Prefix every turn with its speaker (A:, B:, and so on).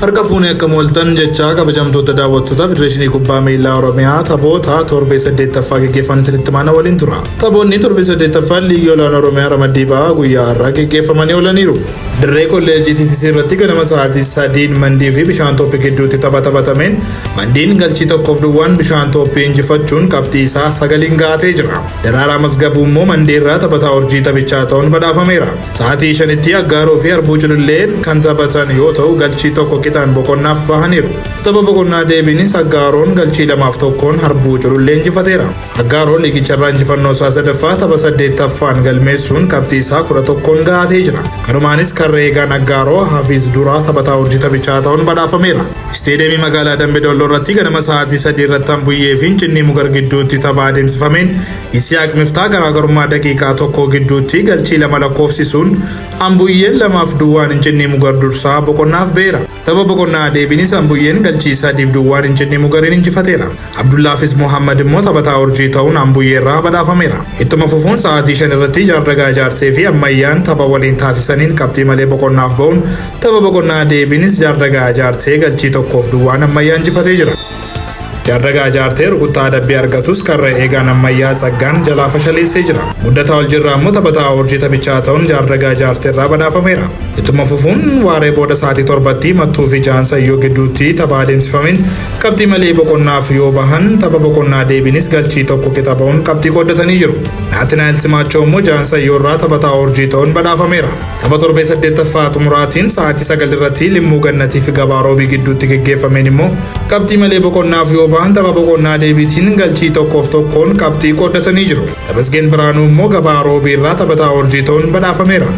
A: Harka fuunee akka mooltan jechaa kabajamtoota daawwattootaa Federeeshinii Kubbaa Miilaa Oromiyaa taphoota torbee 8ffaa gaggeeffaman isinitti himaa waliin tura. Taphoonni torbee 8ffaa Liigii Olaanaa Oromiyaa Ramaddii Ba'aa guyyaa har'aa gaggeeffamanii oolaniiru. Dirree kolleejjii TTC irratti ganama sa'aatii 3 Mandii fi Bishaan Toophii gidduutti tapha taphatameen Mandiin galchii 1-2 Bishaan Toophii injifachuun qabxii isaa 9 gahatee jira. Daraaraa Masgabuu immoo Mandii irraa taphataa urjii taphichaa ta'uun badhaafameera. Sa'aatii 5tti Aggaaroo fi Harbuu Cululleen kan taphatan yoo ta'u galchii 1 qixaan boqonnaaf bahaniiru. Tapha boqonnaa deebiinis Aggaaroon galchii 2-1 Harbuu Culullee injifateera. Aggaaroon liigicharraa injifannoo isaa sadaffaa tapha 8ffaan galmeessuun qabxii isaa 11 gahatee jira. Kanumaanis Karreegaan Aggaaroo Hafiz Duraa taphataa urjii taphichaa ta'uun badhaafameera. Isteediyeemii magaalaa Dambidolloo irratti ganama sa'aatii 3 irratti Ambuyyee fi Cinnii Mugar gidduutti tapha adeemsifameen Isiyaaq Miftaa garaagarummaa daqiiqaa 1 gidduutti galchii 2 lakkoofsisuun Ambuyyeen 2-2 Cinnii Mugar dursaa boqonnaaf ba'eera. Tapha boqonnaa deebiinis Ambuyyeen galchii 3-2 Cinnii Mugariin injifateera. Abdullaafiz Muhammad immoo taphataa urjii ta'uun Ambuyyee irraa badhaafameera. Ittuma fufuun sa'aatii 5 irratti Jaardagaa Jaartee fi Ammayyaan tapha waliin taasisaniin qabxii malee boqonnaaf ba'uun tapha boqonnaa deebiinis Jaardagaa Jaartee galchii 1-2 Ammayyaan injifatee jira. Jaardagaa Jaartee rukuttaa adabbii argatus Karreegaan Ammayyaa Tsaggaan jalaa fashaleessee jira. Muddataa ol jirraa immoo taphataa urjii taphichaa ta'uun Jaardagaa Jaartee irraa badhaafameera. Ittuma fufuun waaree booda sa'aatii 7tti Mattuu fi Jaansayyoo gidduutti tapha adeemsifameen qabxii malee boqonnaaf yoo bahan tapha boqonnaa deebiinis galchii 1 qixa ba'uun qabxii qooddatanii jiru. Naatinaayil Simaachoo immoo Jaansayyoo irraa taphataa urjii ta'uun badhaafameera. Tapha torbee 8ffaa xumuraatiin sa'aatii 9 irratti Limmuu Gannatii fi Gabaaroobii gidduutti gaggeeffameen immoo qabxii malee boqonnaaf yoo bahan tapha boqonnaa deebiitiin galchii 1-1 qabxii qooddatanii jiru. Tamasgeen Biraanuu immoo Gabaaroobii irraa taphataa urjii ta'uun badhaafameera.